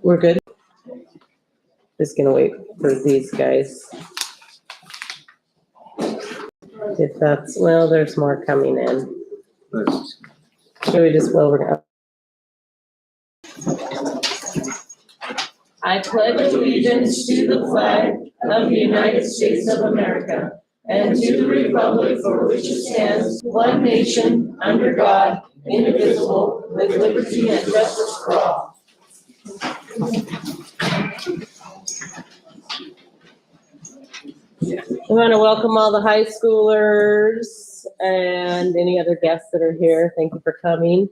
We're good. Just gonna wait for these guys. If that's, well, there's more coming in. Should we just, well, we're gonna. I pledge allegiance to the flag of the United States of America and to the republic for which it stands, one nation, under God, indivisible, with liberty and justice for all. We want to welcome all the high schoolers and any other guests that are here. Thank you for coming.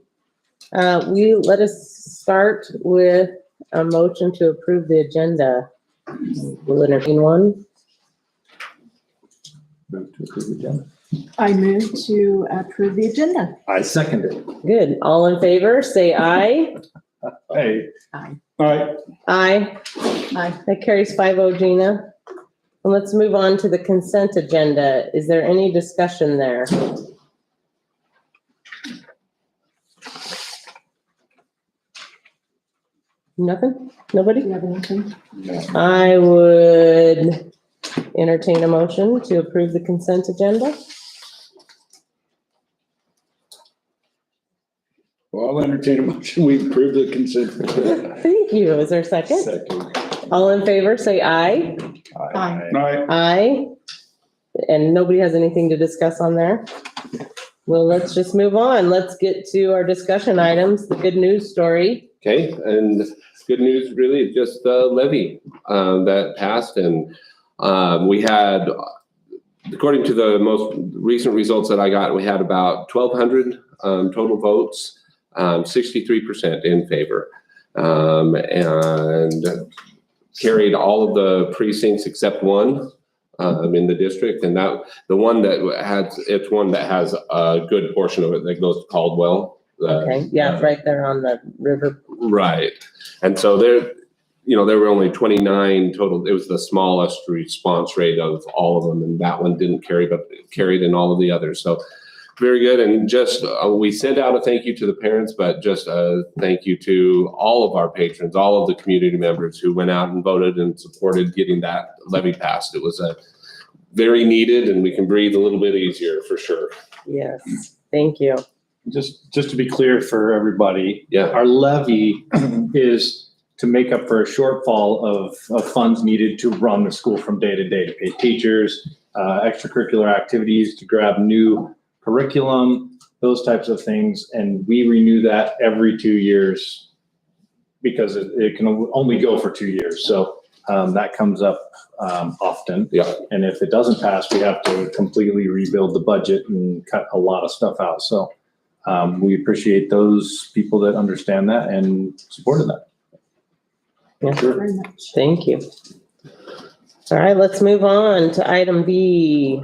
Let us start with a motion to approve the agenda. Will entertain one. Move to approve the agenda. I move to approve the agenda. I second it. Good. All in favor, say aye. Hey. Aye. All right. Aye. Aye. That carries 5-0, Gina. And let's move on to the consent agenda. Is there any discussion there? Nothing? Nobody? Do you have anything? I would entertain a motion to approve the consent agenda. Well, I'll entertain a motion. We approve the consent. Thank you. Is there a second? Second. All in favor, say aye. Aye. Aye. Aye. And nobody has anything to discuss on there? Well, let's just move on. Let's get to our discussion items, the good news story. Okay, and good news really is just the levy that passed, and we had, according to the most recent results that I got, we had about 1,200 total votes, 63% in favor, and carried all of the precincts except one in the district, and that the one that it's one that has a good portion of it that goes to Caldwell. Okay, yeah, it's right there on the river. Right. And so there were only 29 total. It was the smallest response rate of all of them. And that one didn't carry, but it carried in all of the others. So very good. And just, we sent out a thank you to the parents, but just a thank you to all of our patrons, all of the community members who went out and voted and supported getting that levy passed. It was a very needed, and we can breathe a little bit easier for sure. Yes, thank you. Just to be clear for everybody, Yeah. our levy is to make up for a shortfall of funds needed to run the school from day to day, to pay teachers, extracurricular activities, to grab new curriculum, those types of things. And we renew that every 2 years because it can only go for 2 years. So that comes up often. Yeah. And if it doesn't pass, we have to completely rebuild the budget and cut a lot of stuff out. So we appreciate those people that understand that and supported that. Yeah, Very much. thank you. All right, let's move on to item B,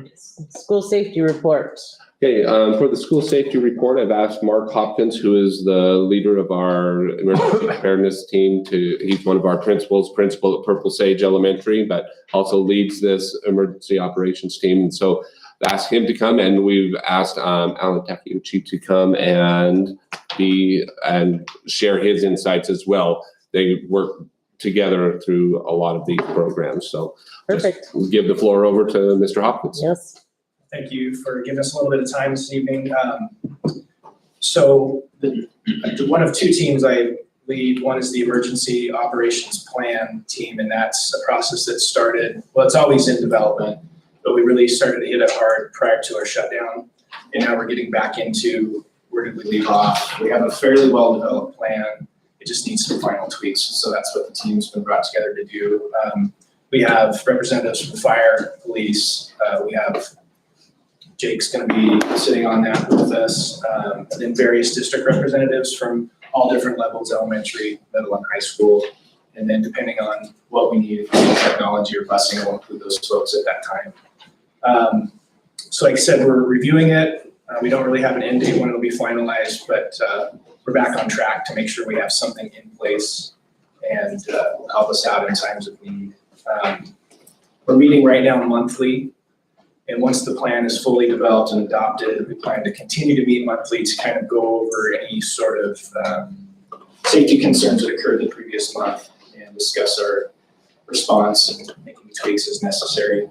school safety report. Okay, for the school safety report, I've asked Mark Hopkins, who is the leader of our emergency preparedness team, he's one of our principal at Purple Sage Elementary, but also leads this emergency operations team. And so asked him to come, and we've asked Alan Takeuchi to come and share his insights as well. They work together through a lot of these programs. So Perfect. we'll give the floor over to Mr. Hopkins. Yes. Thank you for giving us a little bit of time this evening. So one of two teams I lead. One is the emergency operations plan team, and that's a process that started, well, it's always in development, but we really started to hit it hard prior to our shutdown. And now we're getting back into where did we leave off. We have a fairly well-developed plan. It just needs some final tweaks. So that's what the team's been brought together to do. We have representatives from fire, police. We have Jake's going to be sitting on that with us. And then various district representatives from all different levels, elementary, middle, and high school. And then depending on what we need, technology or busing, we'll include those folks at that time. So like I said, we're reviewing it. We don't really have an end date when it'll be finalized, but we're back on track to make sure we have something in place and will help us out in times of need. We're meeting right now monthly, and once the plan is fully developed and adopted, we plan to continue to meet monthly to kind of go over any sort of safety concerns that occurred the previous month and discuss our response and making tweaks as necessary.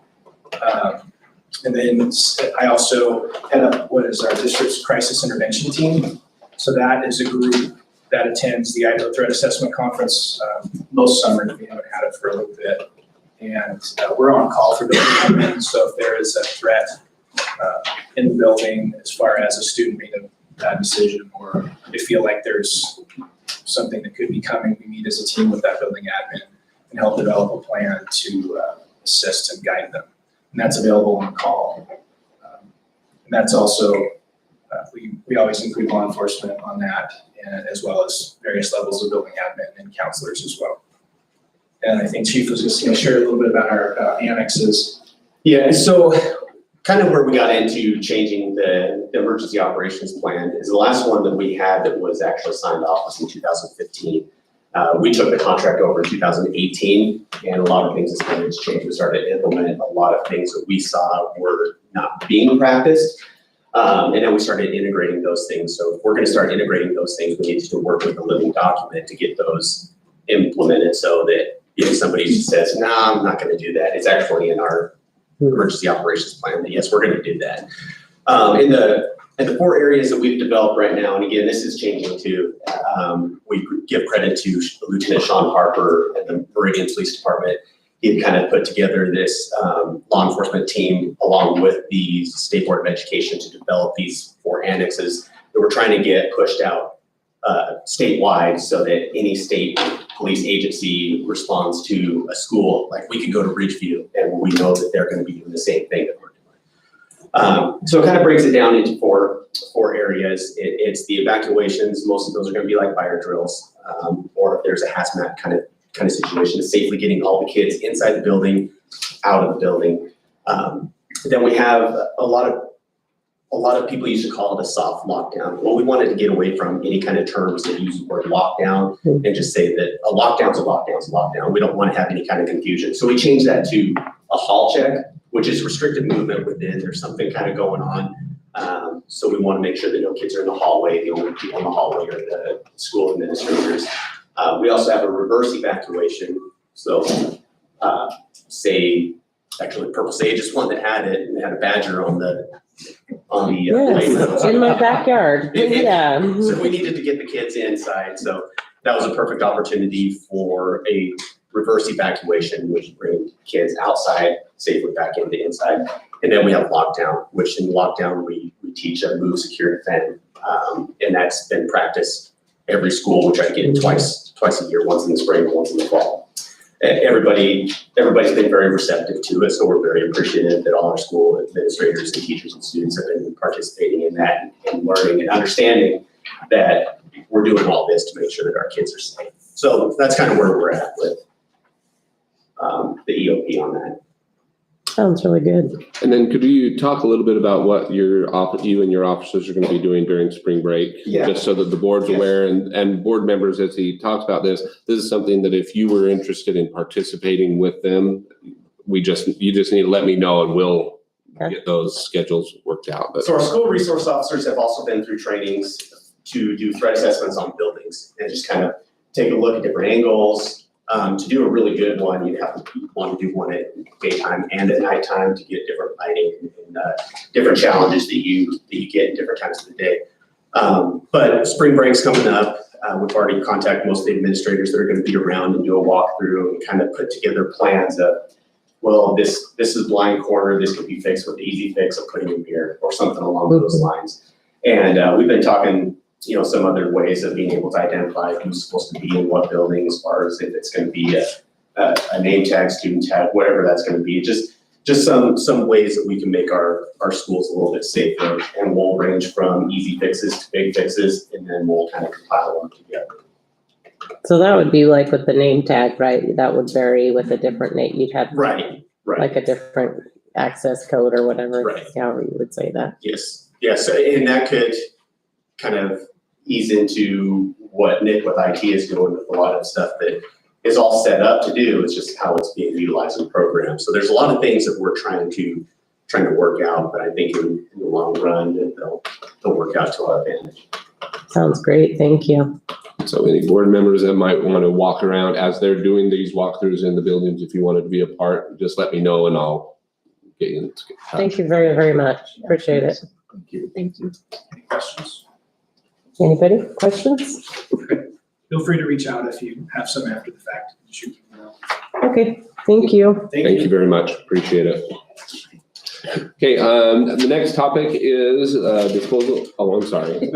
And then I also head up what is our district's crisis intervention team. So that is a group that attends the Idaho Threat Assessment Conference most summers. We haven't had it for a little bit. And we're on call for building admin. So if there is a threat in the building as far as a student made a bad decision, or they feel like there's something that could be coming, we meet as a team with that building admin and help develop a plan to assist and guide them. And that's available on call. And that's also, we always include law enforcement on that, and as well as various levels of building admin and counselors as well. And I think Chief was just going to share a little bit about our annexes. Yeah, so kind of where we got into changing the emergency operations plan is the last one that we had that was actually signed off was in 2015. We took the contract over in 2018, and a lot of things has changed. We started to implement a lot of things that we saw were not being practiced. And then we started integrating those things. So if we're going to start integrating those things, we need to work with the living document to get those implemented so that if somebody says, no, I'm not going to do that, it's actually in our emergency operations plan that yes, we're going to do that. In the 4 areas that we've developed right now, and again, this is changing too, we give credit to Lieutenant Sean Harper and the Meridian Police Department. He had kind of put together this law enforcement team along with the State Board of Education to develop these 4 annexes that we're trying to get pushed out statewide so that any state police agency responds to a school, like we could go to Ridgeview and we know that they're going to be doing the same thing that we're doing. So it kind of breaks it down into four areas. It's the evacuations. Most of those are going to be like fire drills, or if there's a hazmat kind of situation, it's safely getting all the kids inside the building, out of the building. Then we have a lot of people used to call it a soft lockdown. Well, we wanted to get away from any kind of terms that use the word lockdown and just say that a lockdown's a lockdown's a lockdown. We don't want to have any kind of confusion. So we changed that to a hall check, which is restricted movement within. There's something kind of going on. So we want to make sure that no kids are in the hallway. The only people in the hallway are the school administrators. We also have a reverse evacuation. So actually Purple Sage is one that had it and had a badger on the Yes, in my backyard. Yeah. So we needed to get the kids inside. So that was a perfect opportunity for a reverse evacuation, which brings kids outside safely back into inside. And then we have lockdown, which in lockdown we teach a move, secure, defend. And that's been practiced every school, which I get twice a year, once in the spring, once in the fall. Everybody's been very receptive to it, so we're very appreciative that all our school administrators and teachers and students have been participating in that and learning and understanding that we're doing all this to make sure that our kids are safe. So that's kind of where we're at with the EOP on that. Sounds really good. And then could you talk a little bit about what you and your officers are going to be doing during spring break? Yeah. Just so that the board's aware and board members, as he talks about this is something that if you were interested in participating with them, you just need to let me know and we'll get those schedules worked out. But So our school resource officers have also been through trainings to do threat assessments on buildings and just kind of take a look at different angles. To do a really good one, you'd have to want to do one at daytime and at nighttime to get different lighting and different challenges that you get in different times of the day. But spring break's coming up. We've already contacted most of the administrators that are going to be around and do a walkthrough and kind of put together plans of, well, this is blind corner. This could be fixed with the easy fix of putting in here or something along those lines. And we've been talking, some other ways of being able to identify who's supposed to be in what building, as far as if it's going to be a name tag, student tag, whatever that's going to be. Just some ways that we can make our schools a little bit safer, and we'll range from easy fixes to big fixes, and then we'll kind of compile them together. So that would be like with the name tag, right? That would vary with a different name. You'd have Right. like a different access code or whatever, Right. however you would say that. Yes, and that could kind of ease into what Nick with IT is doing with a lot of stuff that is all set up to do. It's just how it's being utilized in the program. So there's a lot of things that we're trying to work out, but I think in the long run, they'll work out to our advantage. Sounds great. Thank you. So any board members that might want to walk around as they're doing these walkthroughs in the buildings, if you wanted to be a part, just let me know and I'll get you in. Thank you very, very much. Appreciate it. Thank you. Thank you. Any questions? Anybody? Questions? Feel free to reach out if you have some after the fact. Shoot me an email. Okay, thank you. Thank you very much. Appreciate it. Okay, the next topic is disposal. Oh, I'm sorry.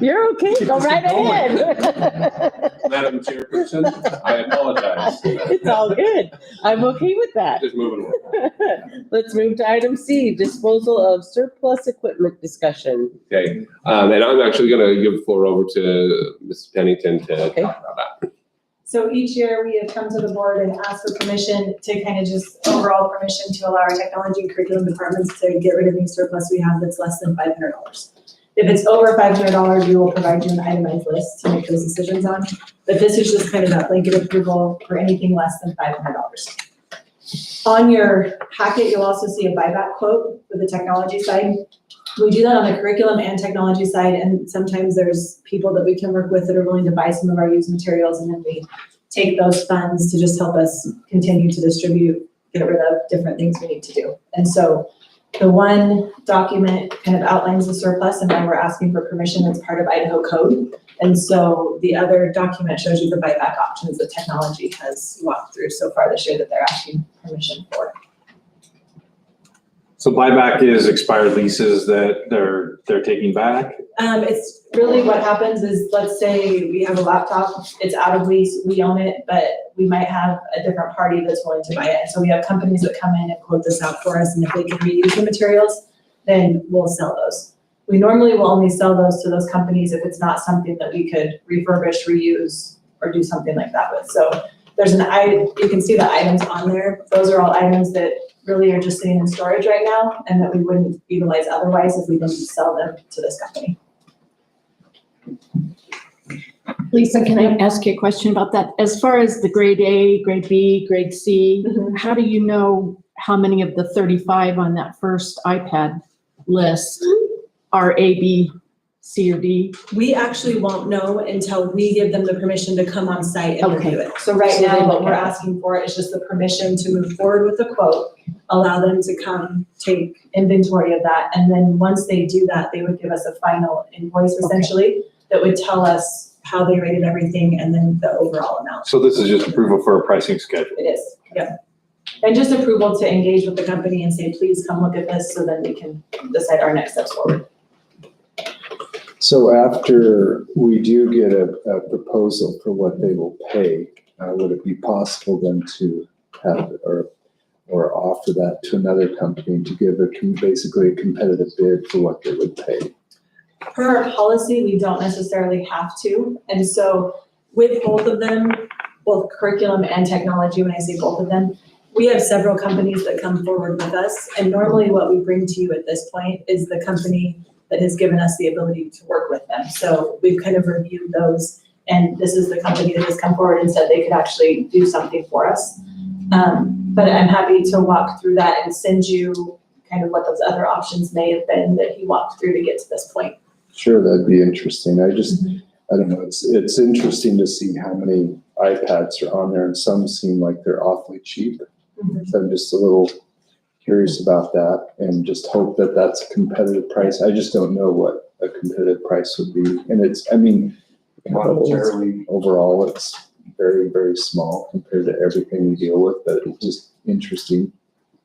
You're okay. Go right ahead. Madam Chairperson, I apologize. It's all good. I'm okay with that. Just moving on. Let's move to item C, disposal of surplus equipment discussion. Okay, and I'm actually gonna give the floor over to Ms. Pennington to Okay. talk about that. So each year we have come to the board and asked for permission to kind of just overall permission to allow our technology and curriculum departments to get rid of any surplus we have that's less than $500. If it's over $500, we will provide you an itemized list to make those decisions on. But this is just kind of that blanket approval for anything less than $500. On your packet, you'll also see a buyback quote for the technology side. We do that on the curriculum and technology side, and sometimes there's people that we can work with that are willing to buy some of our used materials, and then we take those funds to just help us continue to distribute, get rid of different things we need to do. And so the one document kind of outlines the surplus and why we're asking for permission as part of Idaho code. And so the other document shows you the buyback options that technology has walked through so far this year that they're asking permission for. So buyback is expired leases that they're taking back? It's really what happens is, let's say we have a laptop, it's out of lease, we own it, but we might have a different party that's willing to buy it. So we have companies that come in and quote this out for us, and if they can reuse the materials, then we'll sell those. We normally will only sell those to those companies if it's not something that we could refurbish, reuse, or do something like that with. So there's you can see the items on there. Those are all items that really are just sitting in storage right now and that we wouldn't utilize otherwise if we didn't sell them to this company. Lisa, can I ask you a question about that? As far as the grade A, grade B, grade C, how do you know how many of the 35 on that first iPad list are A, B, C, or D? We actually won't know until we give them the permission to come on site and Okay. review it. So right So they now, what look we're at it. asking for is just the permission to move forward with the quote, allow them to come take inventory of that. And then once they do that, they would give us a final invoice essentially that would tell us how they rated everything and then the overall amount. So this is just approval for a pricing schedule? It is, yep. And just approval to engage with the company and say, please come look at this so then we can decide our next steps forward. So after we do get a proposal for what they will pay, would it be possible then to have, or offer that to another company to give basically a competitive bid for what they would pay? Per our policy, we don't necessarily have to. And so with both of them, both curriculum and technology, when I say both of them, we have several companies that come forward with us. And normally what we bring to you at this point is the company that has given us the ability to work with them. So we've kind of reviewed those, and this is the company that has come forward and said they could actually do something for us. But I'm happy to walk through that and send you kind of what those other options may have been that he walked through to get to this point. Sure, that'd be interesting. I don't know, it's interesting to see how many iPads are on there, and some seem like they're awfully cheap. So I'm just a little curious about that and just hope that that's a competitive price. I just don't know what a competitive price would be. And monetarily overall, it's very, very small compared to everything we deal with, but it's just interesting.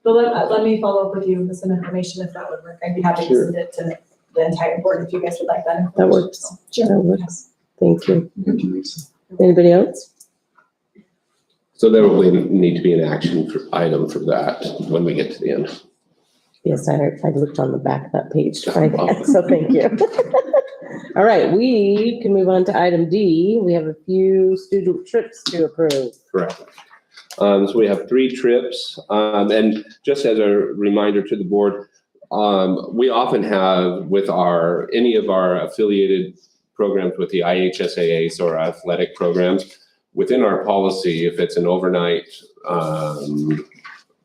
But let me follow up with you with some information if that would work. I'd be happy to Sure. send it to the entire board if you guys would like that information. That works. That works. Thank you. Thank you, Lisa. Anybody else? So there will need to be an action item for that when we get to the end. Yes, I looked on the back of that page to find that, so thank you. All right, we can move on to item D. We have a few student trips to approve. Correct. So we have 3 trips, and just as a reminder to the board, we often have with any of our affiliated programs with the IHSAA, so our athletic programs, within our policy, if it's an overnight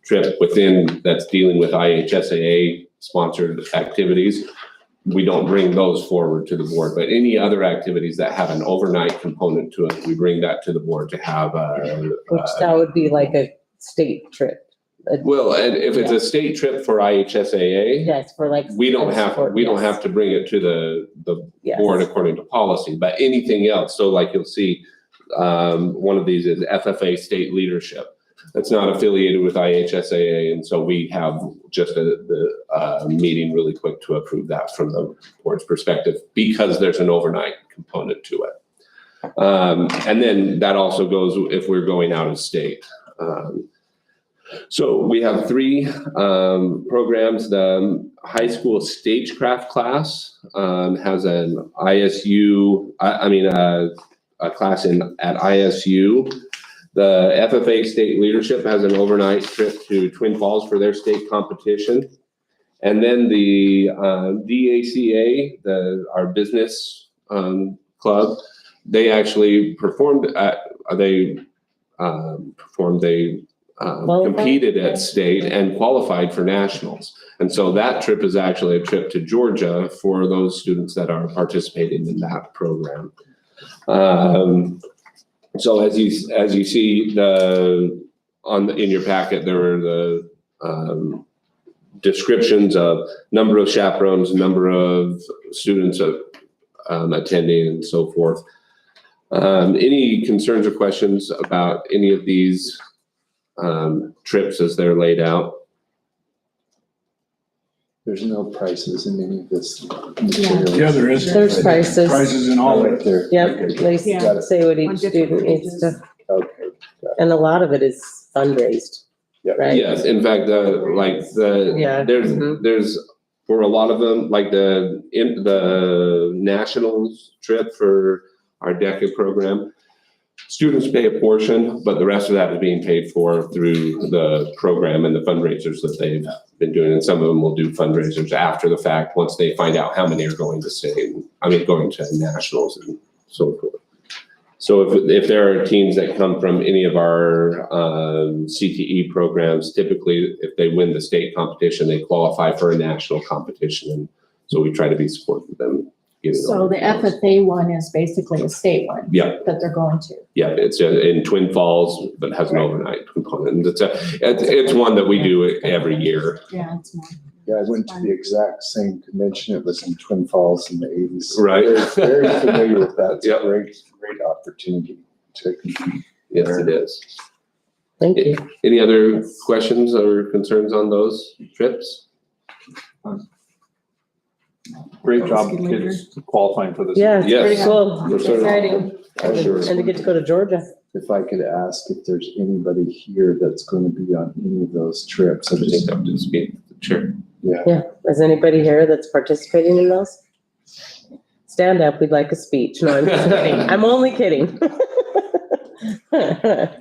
trip that's dealing with IHSAA sponsored activities, we don't bring those forward to the board, but any other activities that have an overnight component to it, we bring that to the board to have Which that would be like a state trip. well, and if it's a state trip for IHSAA, Yes, for like. we don't have yes, to bring it to the yes. board according to policy, but anything else, so like you'll see, one of these is FFA state leadership. That's not affiliated with IHSAA, and so we have just the meeting really quick to approve that from the board's perspective, because there's an overnight component to it. And then that also goes if we're going out of state. So we have 3 programs. The high school stagecraft class has an ISU, a class at ISU. The FFA state leadership has an overnight trip to Twin Falls for their state competition. And then the DACA, our business club, they actually competed at state and qualified for nationals. And so that trip is actually a trip to Georgia for those students that are participating in that program. So as you see in your packet, there are the descriptions of number of chaperones, number of students attending, and so forth. Any concerns or questions about any of these trips as they're laid out? There's no prices in any of this material. Yeah, there is. There's prices. Prices in all of it. There. Yep, Okay. they Yeah. say what On each different student needs pages. to, Okay. and a lot of it is fundraised, Yep. right? Yes, in fact, Yeah. Mhm. there's for a lot of them, like the nationals trip for our DECA program, students pay a portion, but the rest of that is being paid for through the program and the fundraisers that they've been doing. And some of them will do fundraisers after the fact, once they find out how many are going to state, going to nationals and so forth. So if there are teams that come from any of our CTE programs, typically if they win the state competition, they qualify for a national competition. And so we try to be supportive of them. So the FFA one is basically a state one Yeah, that they're going to. yeah, it's in Twin Falls, but has an overnight component. And it's one that we do every year. Yeah, it's more. Yeah, I went to the exact same convention. It was in Twin Falls in the 80s. Right. Very, very familiar with that. It's Yep. a great opportunity to compete. Yes, it is. Thank you. Any other questions or concerns on those trips? Great job, kids qualifying for this. Yeah, it's Yes. pretty cool. For sure. Exciting. Sure. And to get to go to Georgia. If I could ask if there's anybody here that's going to be on any of those trips. I just have to speak. Sure. Yeah. Is anybody here that's participating in those? Stand up. We'd like a speech. No, I'm just kidding. I'm only kidding. It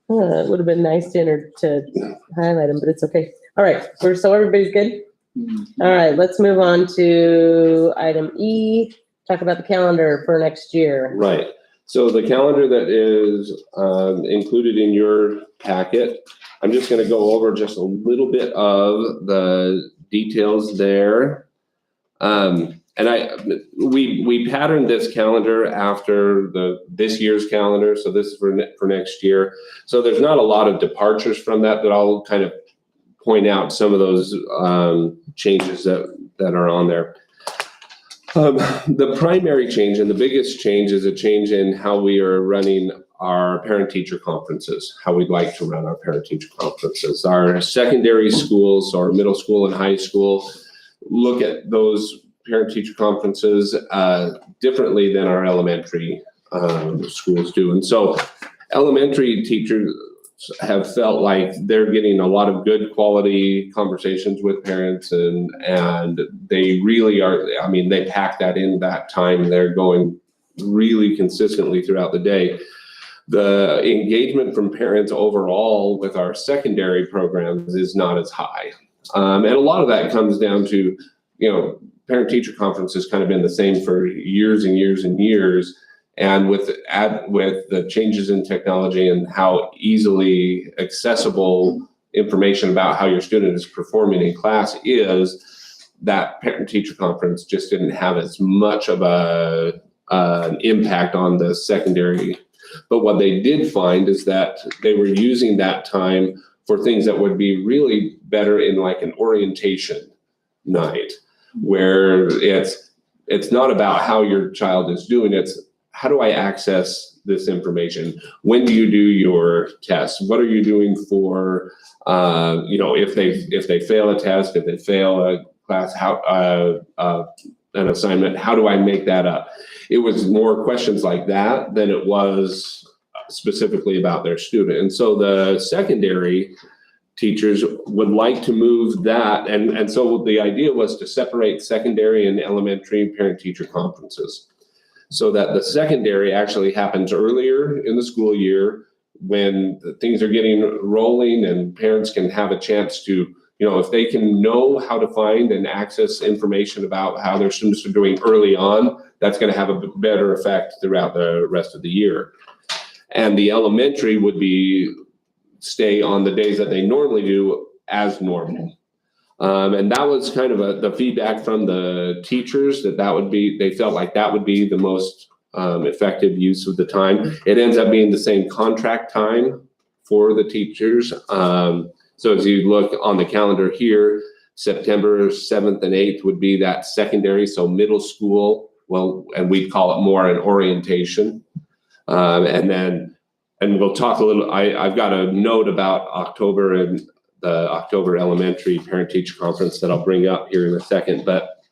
would have been nice to highlight them, but it's okay. All right. So everybody's good? All right. Let's move on to item E. Talk about the calendar for next year. Right. So the calendar that is included in your packet, I'm just going to go over just a little bit of the details there. And we patterned this calendar after this year's calendar, so this is for next year. So there's not a lot of departures from that, but I'll kind of point out some of those changes that are on there. The primary change and the biggest change is a change in how we are running our parent-teacher conferences, how we'd like to run our parent-teacher conferences. Our secondary schools, or middle school and high school, look at those parent-teacher conferences differently than our elementary schools do. And so elementary teachers have felt like they're getting a lot of good quality conversations with parents, and they really are, they pack that in that time. They're going really consistently throughout the day. The engagement from parents overall with our secondary programs is not as high. And a lot of that comes down to, parent-teacher conference has kind of been the same for years and years and years. And with the changes in technology and how easily accessible information about how your student is performing in class is, that parent-teacher conference just didn't have as much of an impact on the secondary. But what they did find is that they were using that time for things that would be really better in like an orientation night, where it's not about how your child is doing, it's how do I access this information? When do you do your test? What are you doing for, if they fail a test, if they fail a class, an assignment, how do I make that up? It was more questions like that than it was specifically about their student. And so the secondary teachers would like to move that. And so the idea was to separate secondary and elementary parent-teacher conferences, so that the secondary actually happens earlier in the school year when things are getting rolling and parents can have a chance to, if they can know how to find and access information about how their students are doing early on, that's going to have a better effect throughout the rest of the year. And the elementary would stay on the days that they normally do as normal. And that was kind of the feedback from the teachers they felt like that would be the most effective use of the time. It ends up being the same contract time for the teachers. So as you look on the calendar here, September 7th and 8th would be that secondary, so middle school, and we'd call it more an orientation. And we'll talk a little, I've got a note about October and the October elementary parent-teacher conference that I'll bring up here in a second. But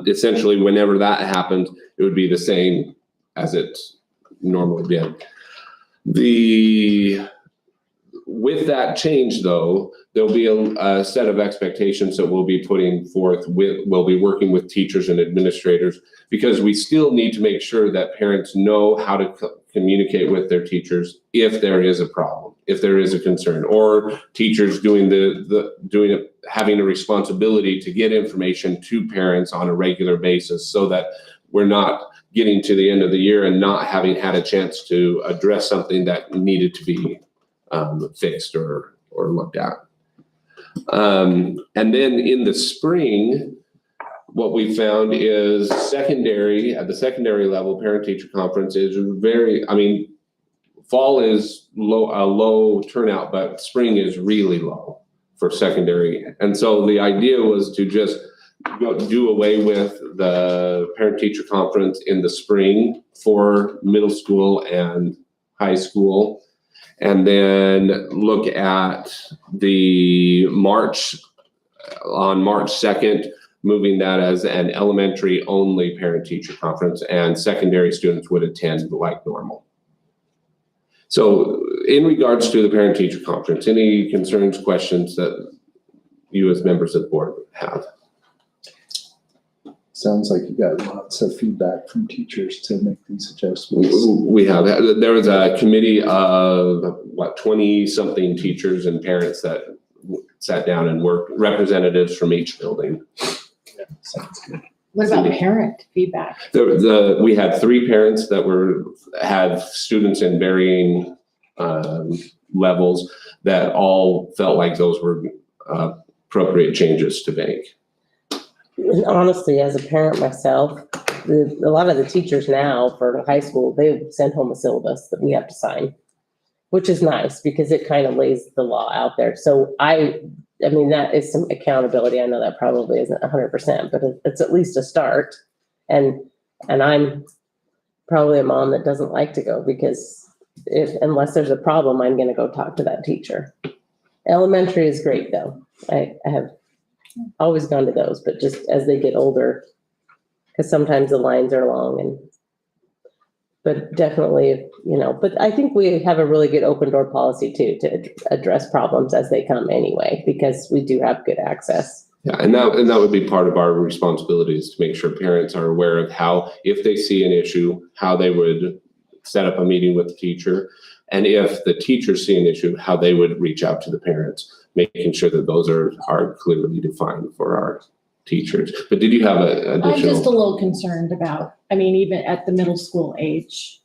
essentially, whenever that happened, it would be the same as it normally did. With that change, though, there'll be a set of expectations that we'll be putting forth. We'll be working with teachers and administrators, because we still need to make sure that parents know how to communicate with their teachers if there is a problem, if there is a concern, or teachers having a responsibility to get information to parents on a regular basis, so that we're not getting to the end of the year and not having had a chance to address something that needed to be fixed or looked at. And then in the spring, what we found is at the secondary level, parent-teacher conference is fall is a low turnout, but spring is really low for secondary. And so the idea was to just do away with the parent-teacher conference in the spring for middle school and high school, and then look at on March 2nd, moving that as an elementary only parent-teacher conference, and secondary students would attend like normal. So in regards to the parent-teacher conference, any concerns, questions that you as members of the board have? Sounds like you got lots of feedback from teachers to make these adjustments. We have. There was a committee of 20-something teachers and parents that sat down and worked, representatives from each building. Yeah, sounds good. What about parent feedback? We had 3 parents that had students in varying levels that all felt like those were appropriate changes to make. And honestly, as a parent myself, a lot of the teachers now for high school, they send home a syllabus that we have to sign, which is nice because it kind of lays the law out there. So I mean, that is some accountability. I know that probably isn't 100%, but it's at least a start. And I'm probably a mom that doesn't like to go, because unless there's a problem, I'm going to go talk to that teacher. Elementary is great though. I have always gone to those, but just as they get older, because sometimes the lines are long, but definitely, but I think we have a really good open door policy too, to address problems as they come anyway, because we do have good access. Yeah, and that would be part of our responsibilities, to make sure parents are aware of how, if they see an issue, how they would set up a meeting with the teacher. And if the teachers see an issue, how they would reach out to the parents, making sure that those are clearly defined for our teachers. But did you have an I'm just a additional? little concerned about, even at the middle school age,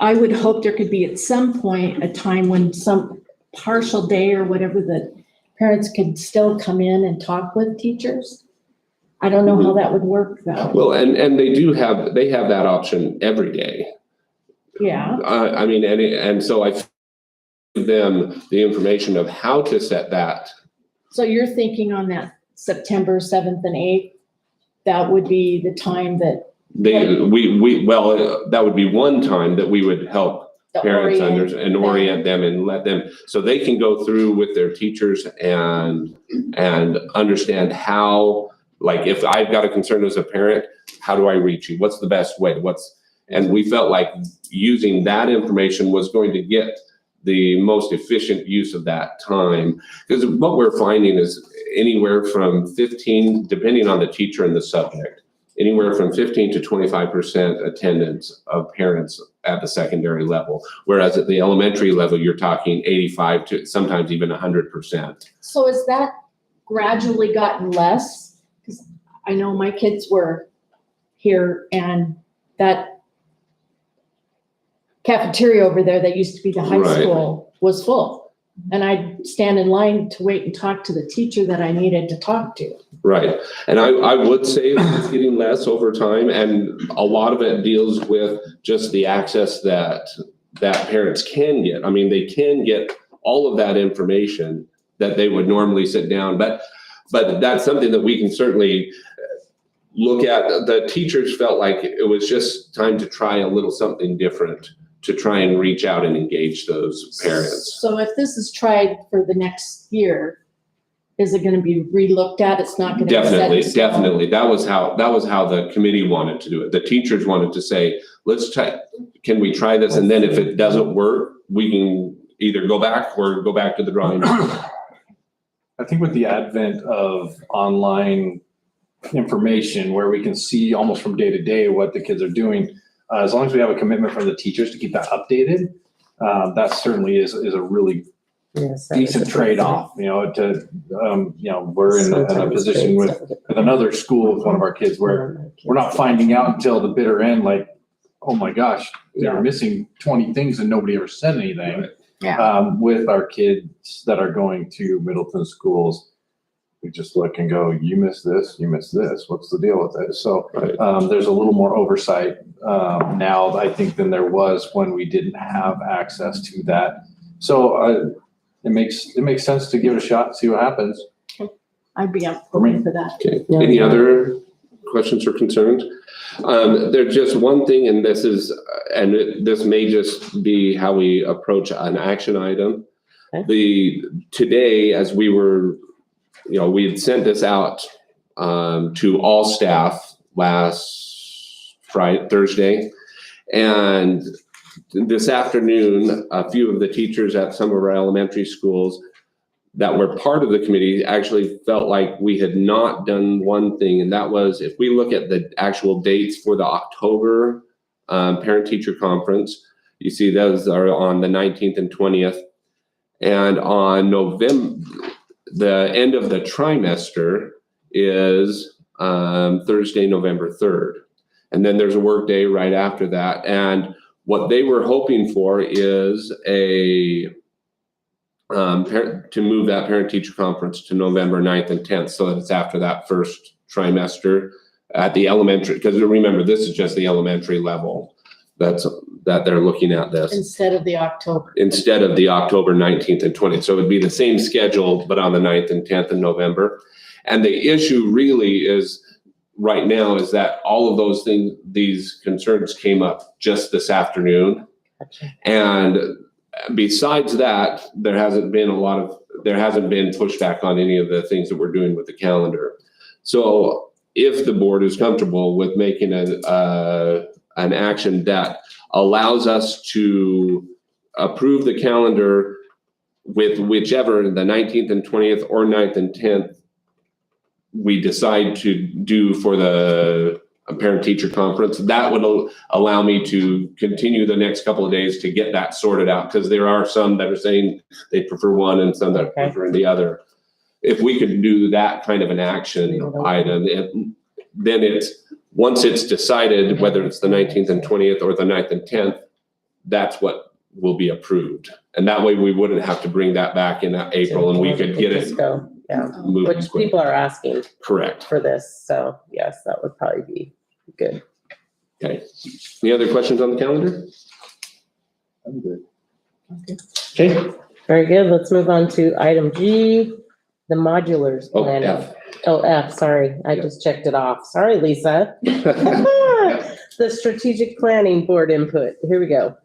I would hope there could be at some point a time when some partial day or whatever the parents could still come in and talk with teachers? I don't know how that would work though. Well, and they have that option every day. Yeah, I mean, and so I give them the information of how to set that. so you're thinking on that September 7th and 8th, that would be the time that Well, that would be one time that we would help the parents orient. orient them and let them, so they can go through with their teachers and understand how, like, if I've got a concern as a parent, how do I reach you? What's the best way? And we felt like using that information was going to get the most efficient use of that time. Because what we're finding is anywhere from 15, depending on the teacher and the subject, anywhere from 15 to 25% attendance of parents at the secondary level. Whereas at the elementary level, you're talking 85 to sometimes even 100%. So has that gradually gotten less? Because I know my kids were here and that cafeteria over there that used to be the high Right. school was full. And I'd stand in line to wait and talk to the teacher that I needed to talk to. Right. And I would say it's getting less over time, and a lot of it deals with just the access that parents can get. I mean, they can get all of that information that they would normally sit down, but that's something that we can certainly look at. The teachers felt like it was just time to try a little something different to try and reach out and engage those parents. So if this is tried for the next year, is it gonna be relooked at? It's not gonna be set in Definitely, stone? definitely. That was how the committee wanted to do it. The teachers wanted to say, let's try, can we try this? And then if it doesn't work, we can either go back or go back to the drawing board. I think with the advent of online information where we can see almost from day to day what the kids are doing, as long as we have a commitment from the teachers to keep that updated, that certainly is a really decent trade-off, we're in a position with another school with one of our kids where we're not finding out until the bitter end, like, oh my gosh, they're missing 20 things and nobody ever said anything. With our kids that are going to Middleton schools, we just look and go, you missed this, what's the deal with it? So there's a little more oversight now, I think, than there was when we didn't have access to that. So it makes sense to give it a shot, see what happens. I'd be up for that. Okay, any other questions or concerns? There's just one thing, and this may just be how we approach an action item. Today, as we were, we had sent this out to all staff last Thursday. And this afternoon, a few of the teachers at some of our elementary schools that were part of the committee actually felt like we had not done one thing. And that was, if we look at the actual dates for the October parent-teacher conference, you see those are on the 19th and 20th. And on November, the end of the trimester is Thursday, November 3rd. And then there's a work day right after that. And what they were hoping for is to move that parent-teacher conference to November 9th and 10th, so that it's after that first trimester at the elementary, because remember, this is just the elementary level that they're looking at this. Instead of the October. Instead of the October 19th and 20th. So it would be the same schedule, but on the 9th and 10th of November. And the issue really is, right now, is that all of those things, these concerns came up just this afternoon. And besides that, there hasn't been pushback on any of the things that we're doing with the calendar. So if the board is comfortable with making an action that allows us to approve the calendar with whichever, the 19th and 20th or 9th and 10th, we decide to do for the parent-teacher conference, that would allow me to continue the next couple of days to get that sorted out, because there are some that are saying they prefer one and some that prefer the other. If we could do that kind of an action item, then once it's decided, whether it's the 19th and 20th or the 9th and 10th, that's what will be approved. And that way we wouldn't have to bring that back in April and we could get Just it go, yeah, moving which quick. people are asking Correct. for this, so yes, that would probably be good. Okay. Any other questions on the calendar? I'm good. Okay. Very good, let's move on to item G, the modulars Oh, plan. F. Oh, F, sorry, I Yeah. just checked it off. Sorry, Lisa. The strategic planning board input, here we go.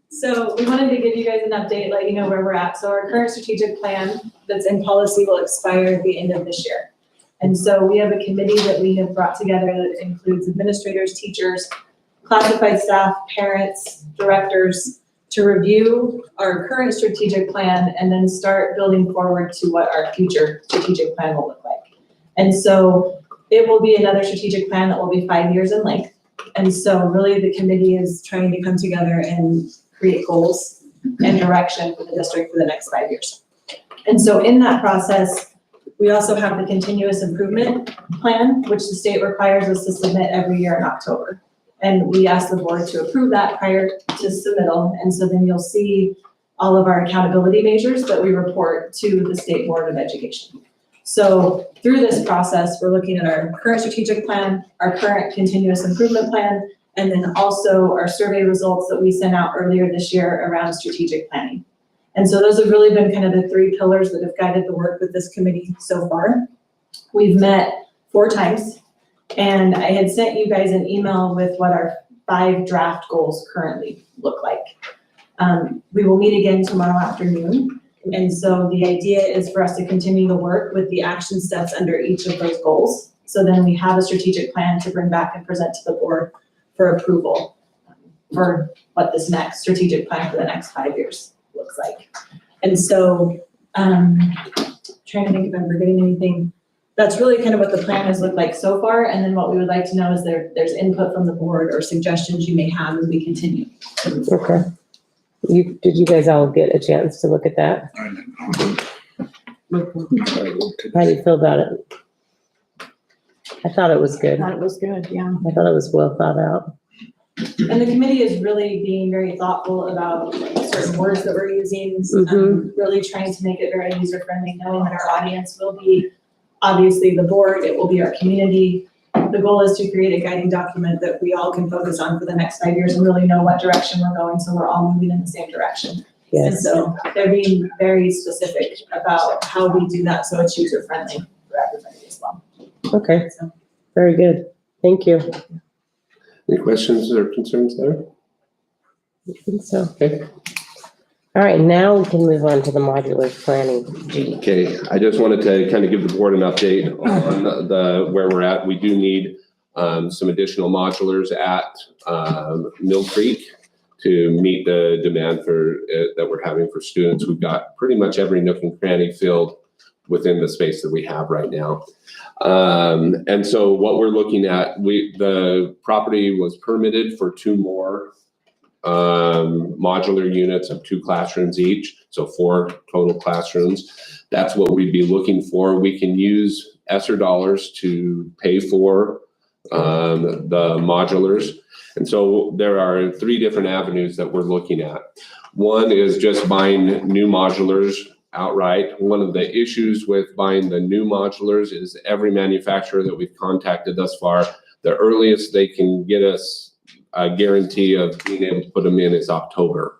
So we wanted to give you guys an update, let you know where we're at. So our current strategic plan that's in policy will expire at the end of this year. And so we have a committee that we have brought together that includes administrators, teachers, classified staff, parents, directors, to review our current strategic plan and then start building forward to what our future strategic plan will look like. And so it will be another strategic plan that will be 5 years in length. And so really the committee is trying to come together and create goals and direction for the district for the next 5 years. And so in that process, we also have the continuous improvement plan, which the state requires us to submit every year in October. And we ask the board to approve that prior to submittal. And so then you'll see all of our accountability measures that we report to the State Board of Education. So through this process, we're looking at our current strategic plan, our current continuous improvement plan, and then also our survey results that we sent out earlier this year around strategic planning. And so those have really been kind of the 3 pillars that have guided the work with this committee so far. We've met 4 times, and I had sent you guys an email with what our 5 draft goals currently look like. We will meet again tomorrow afternoon. And so the idea is for us to continue to work with the action steps under each of those goals. So then we have a strategic plan to bring back and present to the board for approval for what this next strategic plan for the next 5 years looks like. And so, trying to think if I'm forgetting anything. That's really kind of what the plan has looked like so far. And then what we would like to know is there's input from the board or suggestions you may have as we continue. Okay. Did you guys all get a chance to look at that? How do you feel about it? I thought it was good. Thought it was good, yeah. I thought it was well thought out. And the committee is really being very thoughtful about certain words that we're using, really trying to make it very user-friendly, knowing that our audience will be obviously the board, it will be our community. The goal is to create a guiding document that we all can focus on for the next 5 years and really know what direction we're going, so we're all moving in the same direction. And Yes, so they're being very specific about how we do that, so it's user-friendly for everybody as well. okay, So, very good. Thank you. Any questions or concerns there? I think so. Okay. All right, now we can move on to the modular planning. G. Okay, I just wanted to kind of give the board an update on where we're at. We do need some additional modulars at Mill Creek to meet the demand for that we're having for students. We've got pretty much every nook and cranny filled within the space that we have right now. And so what we're looking at, the property was permitted for 2 more modular units of 2 classrooms each, so 4 total classrooms. That's what we'd be looking for. We can use ESSER dollars to pay for the modulars. And so there are 3 different avenues that we're looking at. One is just buying new modulars outright. One of the issues with buying the new modulars is every manufacturer that we've contacted thus far, the earliest they can get us a guarantee of being able to put them in is October.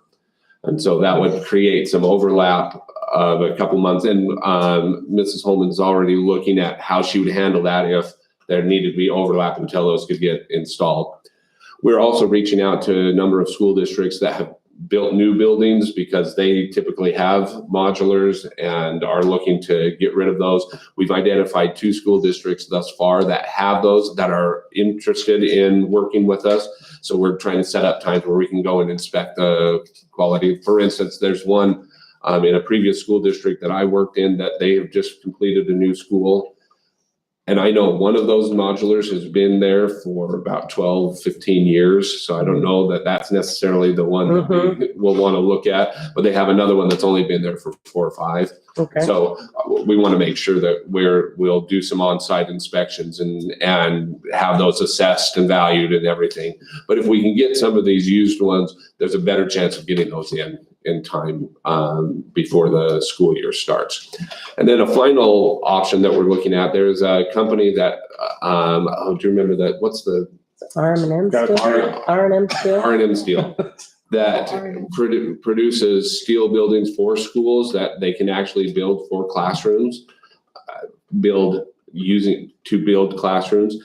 And so that would create some overlap of a couple months. And Mrs. Holman is already looking at how she would handle that if there needed to be overlap until those could get installed. We're also reaching out to a number of school districts that have built new buildings because they typically have modulars and are looking to get rid of those. We've identified 2 school districts thus far that have those, that are interested in working with us. So we're trying to set up times where we can go and inspect the quality. For instance, there's one in a previous school district that I worked in that they have just completed a new school. And I know one of those modulars has been there for about 12, 15 years. So I don't know that that's necessarily the one that we will want to look at, but they have another one that's only been there for 4 or 5. Okay, So we want to make sure that we'll do some on-site inspections and have those assessed and valued and everything. But if we can get some of these used ones, there's a better chance of getting those in time before the school year starts. And then a final option that we're looking at, there's a company that, do you remember that? What's the R&M still? R&M still? R&M Steel that produces steel buildings for schools that they can actually build for classrooms, build classrooms.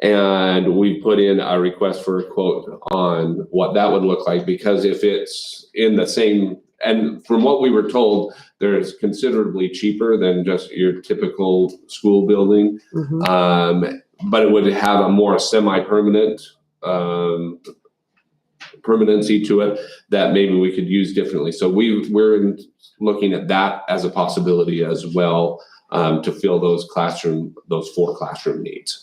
And we put in a request for a quote on what that would look like, because if it's in the same, and from what we were told, there's considerably cheaper than just your typical school building. But it would have a more semi-permanent permanency to it that maybe we could use differently. So we're looking at that as a possibility as well, to fill those 4 classroom needs.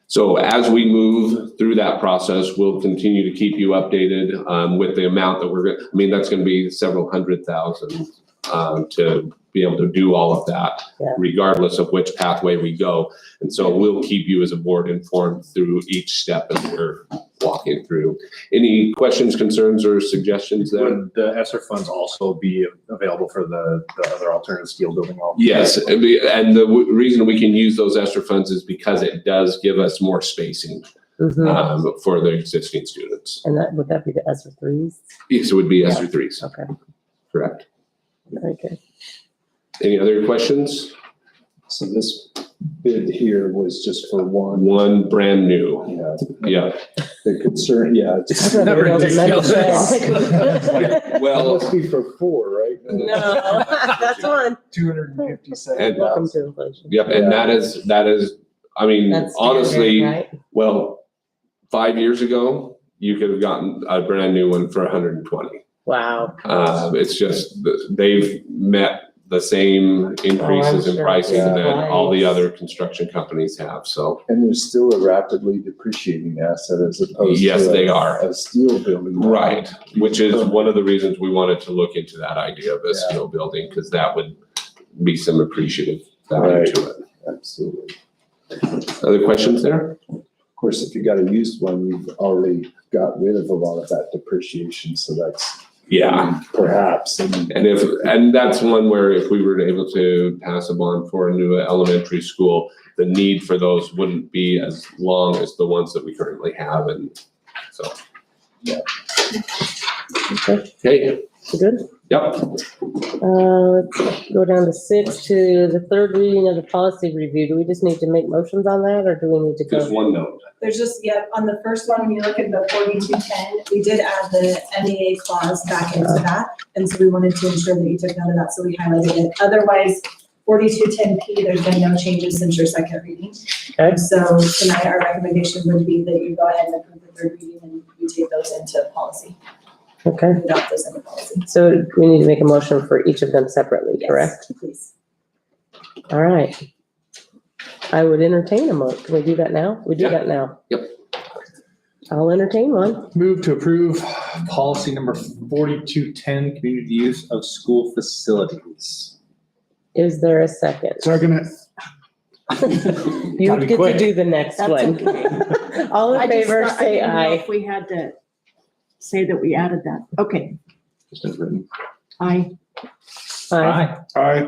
So as we move through that process, we'll continue to keep you updated with the amount that that's going to be several $100,000 to be able to do all of that, regardless of which pathway we go. And so we'll keep you as a board informed through each step as we're walking through. Any questions, concerns, or suggestions there? Would the ESSER funds also be available for the other alternative steel building? Yes, and the reason we can use those ESSER funds is because it does give us more spacing for the existing students. And would that be the ESSER 3s? Yes, it would be ESSER 3s. Okay, Correct. very good. Any other questions? So this bid here was just for one. One brand new. Yeah. The concern, I'd rather build a metal shed. Well, must be for 4, right? No, that's one. Welcome to inflation. yep, and that is, I mean, That's honestly, standard, right? well, 5 years ago, you could have gotten a brand new one for 120. Wow. It's just, they've met the same increases in sure. pricing Yeah. that all the other construction companies have, so. And they're still a rapidly depreciating asset as opposed to. Yes, they are. A steel building. Right, which is one of the reasons we wanted to look into that idea of a steel building, because that would be some appreciative value Right. to it. Absolutely. Other questions there? Of course, if you got a used one, you've already got rid of a lot of that depreciation, so that's. Perhaps. And that's one where if we were able to pass a bond for a new elementary school, the need for those wouldn't be as long as the ones that we currently have, and so. Okay, You good? yep. Let's go down to 6 to the third reading of the policy review. Do we just need to make motions on that, or do we need to Just go? one note. There's just, on the first one, when you look at the 4210, we did add the MEA clause back into that. And so we wanted to ensure that you took note of that, so we highlighted it. Otherwise, 4210P, there's been no changes since your second reading. Okay. So tonight, our recommendation would be that you go ahead and approve the third reading and you take those into policy, Okay, adopt those into policy. so we need to make a motion for each of them separately, Yes, correct? please. All right. I would entertain a motion. Can we do that now? We do Yeah. that now? Yep. I'll entertain one. Move to approve policy number 4210, community use of school facilities. Is there a second? Second. You Gotta be get to quick. do the next That's one. okay. All in I just favor, thought- I say didn't know aye. If we had to say that we added that. Okay, Just as written. aye. Aye. Aye.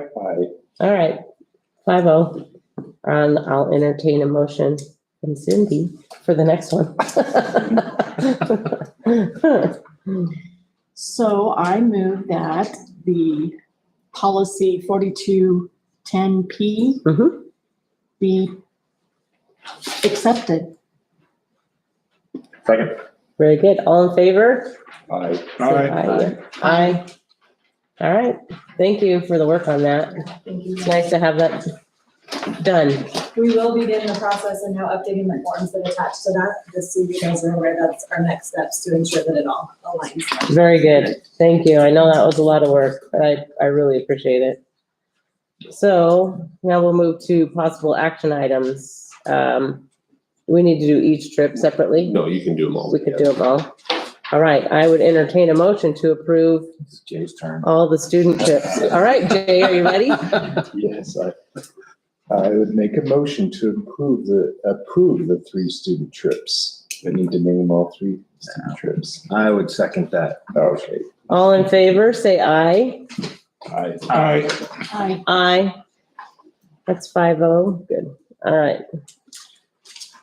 All right, 5-0. And I'll entertain a motion from Cindy for the next one. So I move that the policy 4210P Mhm. be accepted. Second. Very good. All in favor? Aye. Say Aye. Aye. All right. Thank you for the work on that. Thank you. It's nice to have that done. We will begin the process and now updating the forms that attach to that, just so you guys are aware that's our next steps to ensure that it all aligns. Very good. Thank you. I know that was a lot of work, but I really appreciate it. So now we'll move to possible action items. We need to do each trip separately. No, you can do them all. We could do them all. All right, I would entertain a motion to approve It's Jay's turn. all the student trips. All right, Jay, are you ready? Yes, I would make a motion to approve the 3 student trips. I need to name all 3 student trips. I would second that. Okay. All in favor, say aye. Aye. Aye. That's 5-0. Good. All right.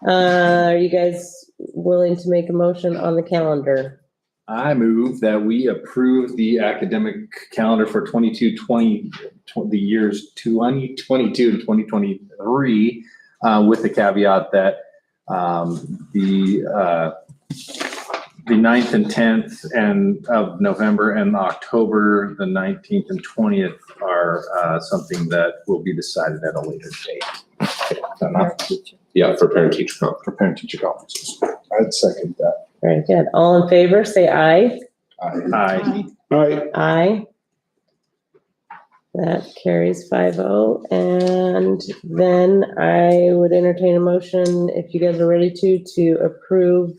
Are you guys willing to make a motion on the calendar? I move that we approve the academic calendar for 22-20, the years 2022 to 2023, with the caveat that the 9th and 10th of November and October, the 19th and 20th are something that will be decided at a later date. Yeah, for parent-teacher conference. For parent-teacher conferences. I'd second that. Very good. All in favor, say aye. Aye. Aye. That carries 5-0. And then I would entertain a motion, if you guys are ready to approve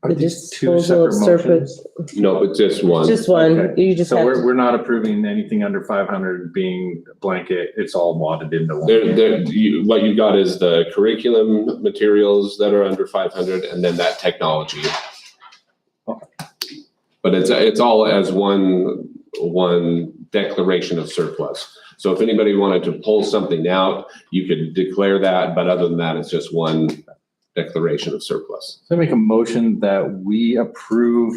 Are the these two disposal of separate surplus. motions? No, it's just one. Just one. Okay. You just So have we're, to. we're not approving anything under 500 being blanket, it's all wadded into one. What you got is the curriculum materials that are under 500 and then that technology. But it's all as one declaration of surplus. So if anybody wanted to pull something out, you could declare that, but other than that, it's just one declaration of surplus. So I make a motion that we approve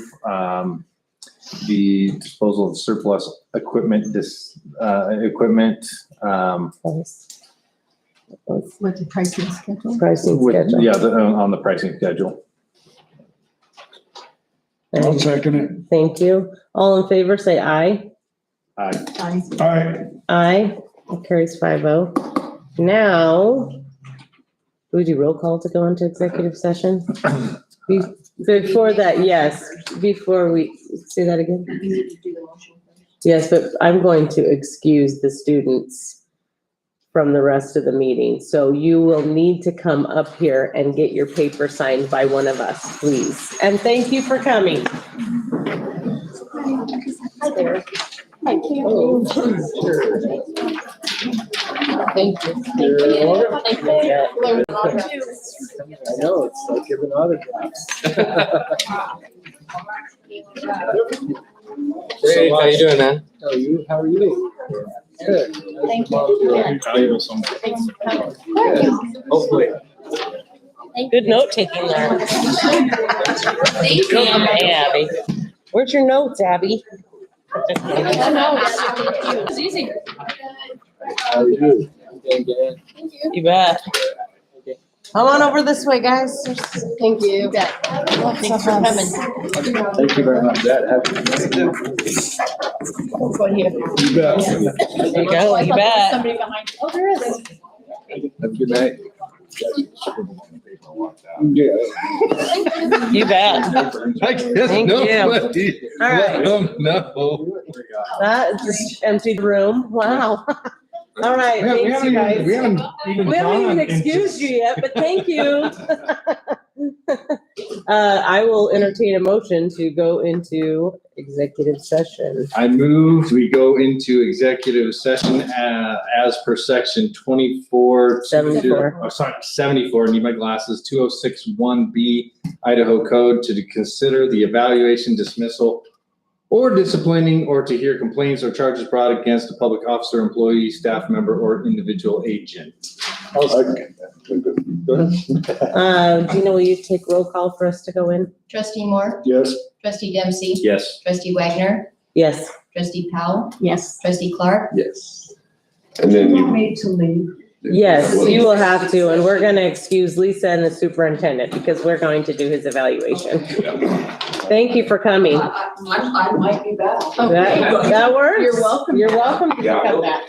the disposal of surplus equipment, With the pricing schedule. Pricing with, schedule. yeah, on the pricing schedule. And second it. thank you. All in favor, say aye. Aye. Aye. Aye. That carries 5-0. Now, do we do roll call to go into executive session? Before that, yes, before we, say that again? You need to do the motion first. Yes, but I'm going to excuse the students from the rest of the meeting. So you will need to come up here and get your paper signed by one of us, please. And thank you for coming. Hi there. Thank you. Oh, sure. Thank you. You're welcome. Thank you. I know, it's like giving autographs. Hey, how you doing, man? How are you? Good. Thank you. Valuable so much. Thanks for coming. Hopefully. Good note taking there. Thank you. Hey, Abby. Where's your notes, Abby? It's easy. How are you? You bet. Come on over this way, guys. Thank you. Thanks for coming. Thank you very much. Go here. You bet. There you go, you bet. Somebody behind you. Oh, there is. Have a good night. Yeah. You bet. I guess Thank you. nobody. All right. No. That just emptied the room. Wow. All right, thanks, you guys. We haven't even We haven't even gone excused into- you yet, but thank you. I will entertain a motion to go into executive session. I move we go into executive session as per section 24. 74. Oh, sorry, 74, need my glasses, 2061B Idaho Code to consider the evaluation, dismissal, or disciplining, or to hear complaints or charges brought against a public officer, employee, staff member, or individual agent. I'll second that. Go ahead. Gina, will you take roll call for us to go in? Trustee Moore, Yes. trustee Dempsey, Yes. trustee Wagner, Yes. trustee Powell, Yes. trustee Clark. Yes. And then you. me to leave? Yes, you will have to, and we're gonna excuse Lisa and the superintendent because we're going to do his evaluation. Thank you for coming. I might be back. That works. You're welcome. You're welcome to Yeah, come back.